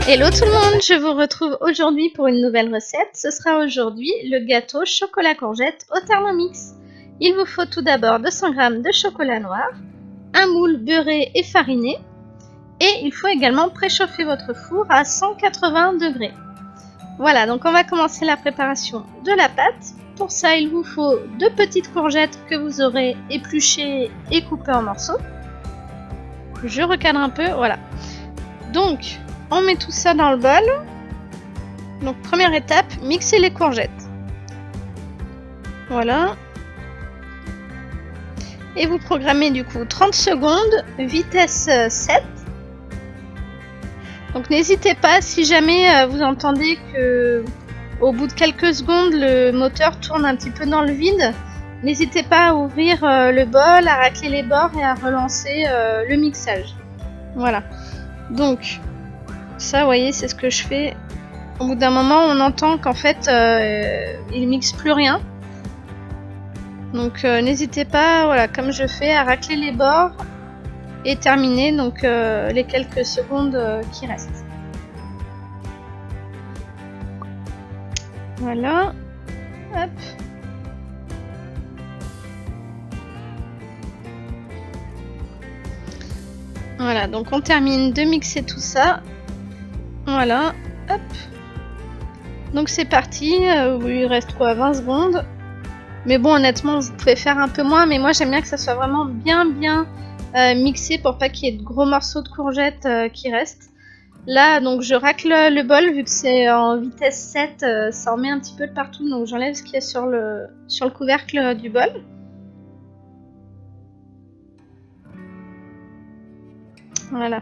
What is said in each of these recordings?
Hello tout le monde, je vous retrouve aujourd'hui pour une nouvelle recette. Ce sera aujourd'hui le gâteau chocolat courgette au Thermomix. Il vous faut tout d'abord 200 g de chocolat noir, un moule beurré et fariné, et il faut également préchauffer votre four à 180 degrés. Voilà, donc on va commencer la préparation de la pâte. Pour ça, il vous faut 2 petites courgettes que vous aurez épluchées et coupées en morceaux. Je recadre un peu, voilà. Donc, on met tout ça dans le bol. Donc première étape, mixer les courgettes. Voilà. Et vous programmez du coup 30 secondes, vitesse 7. Donc n'hésitez pas, si jamais vous entendez que au bout de quelques secondes le moteur tourne un petit peu dans le vide, n'hésitez pas à ouvrir le bol, à racler les bords et à relancer le mixage. Voilà. Donc ça, vous voyez, c'est ce que je fais. Au bout d'un moment, on entend qu'en fait, il mixe plus rien. Donc, n'hésitez pas, voilà, comme je fais, à racler les bords et terminer donc les quelques secondes qui restent. Voilà. Hop. Voilà, donc on termine de mixer tout ça. Voilà, hop. Donc c'est parti, il reste quoi, 20 secondes. Mais bon, honnêtement, vous pouvez faire un peu moins, mais moi j'aime bien que ça soit vraiment bien mixé pour pas qu'il y ait de gros morceaux de courgettes qui restent. Là, donc je racle le bol, vu que c'est en vitesse 7, ça en met un petit peu de partout, donc j'enlève ce qu'il y a sur le couvercle du bol. Voilà.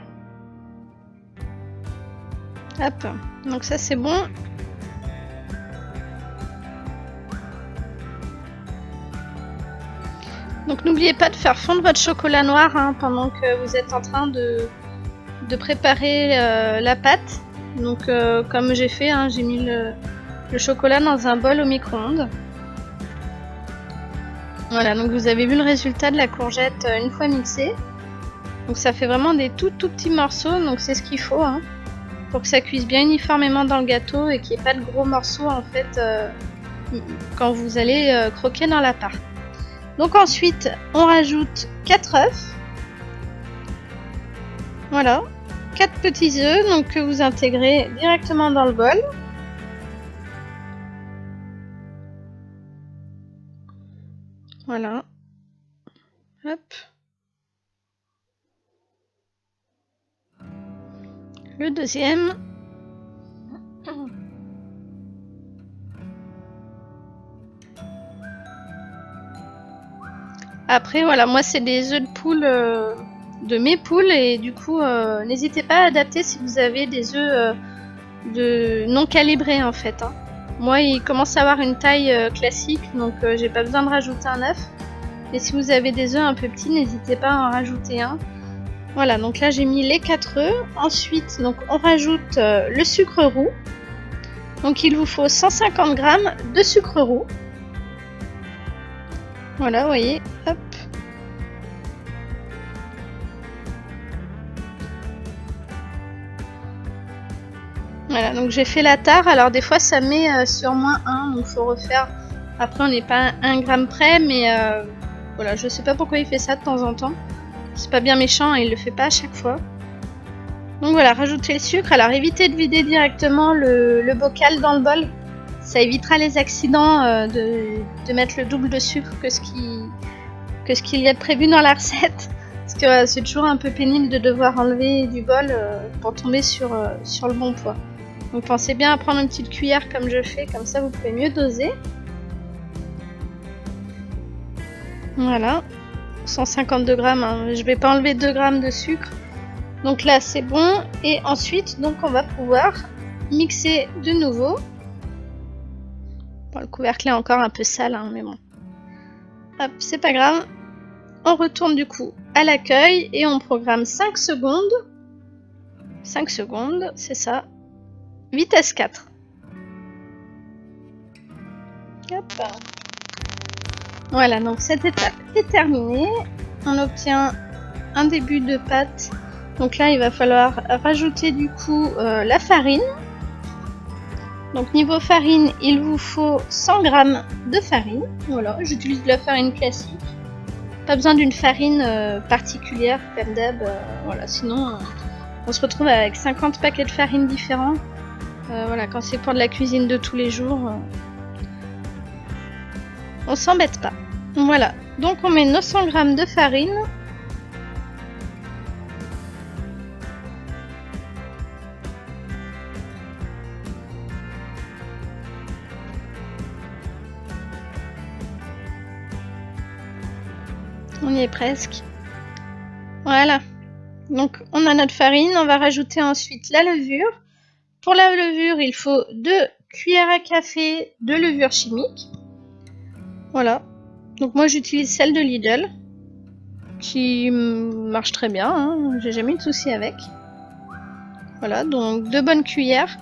Hop, donc ça c'est bon. Donc n'oubliez pas de faire fondre votre chocolat noir pendant que vous êtes en train de préparer la pâte. Donc comme j'ai fait, j'ai mis le chocolat dans un bol au micro-ondes. Voilà, donc vous avez vu le résultat de la courgette une fois mixée. Donc ça fait vraiment des tout petits morceaux, donc c'est ce qu'il faut pour que ça cuise bien uniformément dans le gâteau et qu'il n'y ait pas de gros morceaux en fait quand vous allez croquer dans la pâte. Donc ensuite, on rajoute 4 œufs. Voilà, 4 petits œufs donc que vous intégrez directement dans le bol. Voilà. Hop. Le deuxième. Après, voilà, moi c'est des œufs de poule de mes poules et du coup, n'hésitez pas à adapter si vous avez des œufs non calibrés en fait. Moi, ils commencent à avoir une taille classique, donc j'ai pas besoin de rajouter un œuf. Et si vous avez des œufs un peu petits, n'hésitez pas à en rajouter un. Voilà, donc là j'ai mis les 4 œufs. Ensuite, donc on rajoute le sucre roux. Donc il vous faut 150 g de sucre roux. Voilà, vous voyez, hop. Voilà, donc j'ai fait la tare. Alors des fois ça met sur -1, donc faut refaire. Après on n'est pas à 1 gramme près, mais voilà, je sais pas pourquoi il fait ça de temps en temps. C'est pas bien méchant, il le fait pas à chaque fois. Donc voilà, rajoutez le sucre. Alors évitez de vider directement le bocal dans le bol. Ça évitera les accidents de mettre le double de sucre que ce qu'il y a de prévu dans la recette. Parce que c'est toujours un peu pénible de devoir enlever du bol pour tomber sur le bon poids. Donc pensez bien à prendre une petite cuillère comme je fais, comme ça vous pouvez mieux doser. Voilà, 152 grammes, je vais pas enlever 2 grammes de sucre. Donc là c'est bon, et ensuite donc on va pouvoir mixer de nouveau. Bon, le couvercle est encore un peu sale, mais bon. Hop, c'est pas grave. On retourne du coup à l'accueil et on programme 5 secondes. 5 secondes, c'est ça. Vitesse 4. Hop. Voilà, donc cette étape est terminée. On obtient un début de pâte Donc là, il va falloir rajouter du coup la farine. Donc niveau farine, il vous faut 100 g de farine. Voilà, j'utilise de la farine classique. Pas besoin d'une farine particulière comme d'hab. Voilà, sinon on se retrouve avec 50 paquets de farine différents. Voilà, quand c'est pour de la cuisine de tous les jours, on s'embête pas. Voilà, donc on met nos 100 g de farine. On y est presque. Voilà. Donc on a notre farine. On va rajouter ensuite la levure. Pour la levure, il faut 2 cuillères à café de levure chimique. Voilà. Donc moi j'utilise celle de Lidl. Qui marche très bien. Hein. J'ai jamais eu de souci avec. Voilà. Donc 2 bonnes cuillères.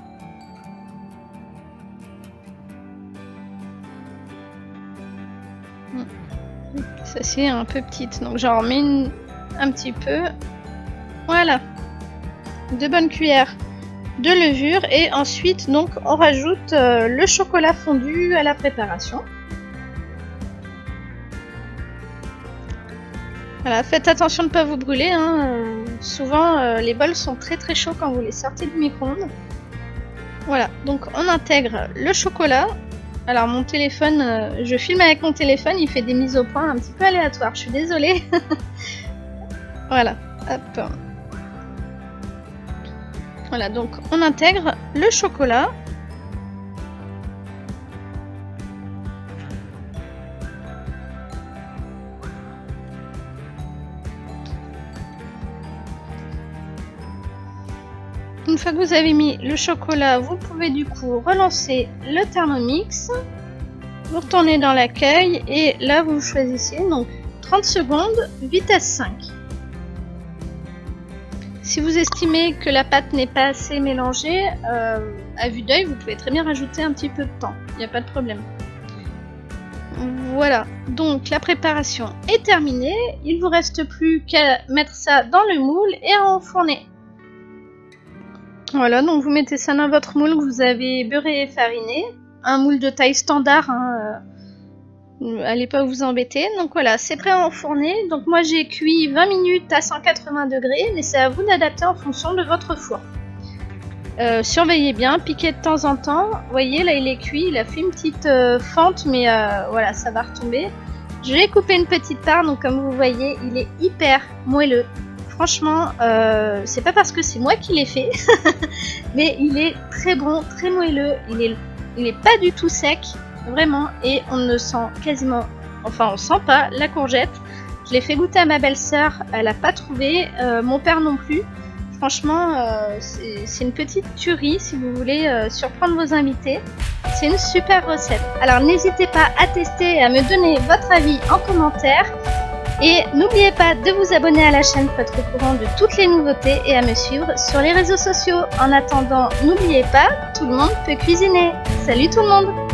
Ça c'est un peu petite, donc j'en remets un petit peu. Voilà, 2 bonnes cuillères de levure et ensuite donc on rajoute le chocolat fondu à la préparation. Voilà, faites attention de ne pas vous brûler. Hein. Souvent les bols sont très très chauds quand vous les sortez du micro-ondes. Voilà, donc on intègre le chocolat. Alors mon téléphone, je filme avec mon téléphone, il fait des mises au point un petit peu aléatoires, je suis désolée. Voilà, hop. Voilà, donc on intègre le chocolat. Une fois que vous avez mis le chocolat, vous pouvez du coup relancer le Thermomix. Vous retournez dans l'accueil et là vous choisissez donc 30 secondes, vitesse 5. Si vous estimez que la pâte n'est pas assez mélangée, à vue d'œil, vous pouvez très bien rajouter un petit peu de temps. Il n'y a pas de problème. Voilà, donc la préparation est terminée. Il ne vous reste plus qu'à mettre ça dans le moule et à enfourner. Voilà, donc vous mettez ça dans votre moule que vous avez beurré et fariné. Un moule de taille standard, hein, allez pas vous embêter. Donc voilà, c'est prêt à enfourner. Donc moi j'ai cuit 20 minutes à 180 degrés, mais c'est à vous d'adapter en fonction de votre four. Surveillez bien, piquez de temps en temps. Vous voyez, là il est cuit, il a fait une petite fente, mais voilà, ça va retomber. Je vais couper une petite part, donc comme vous voyez, il est hyper moelleux. Franchement, c'est pas parce que c'est moi qui l'ai fait, mais il est très bon, très moelleux. Il est pas du tout sec, vraiment, et on ne sent quasiment, enfin on sent pas la courgette. Je l'ai fait goûter à ma belle-sœur, elle a pas trouvé, mon père non plus. Franchement, c'est une petite tuerie si vous voulez surprendre vos invités. C'est une super recette. Alors n'hésitez pas à tester et à me donner votre avis en commentaire. Et n'oubliez pas de vous abonner à la chaîne pour être au courant de toutes les nouveautés et à me suivre sur les réseaux sociaux. En attendant, n'oubliez pas, tout le monde peut cuisiner. Salut tout le monde!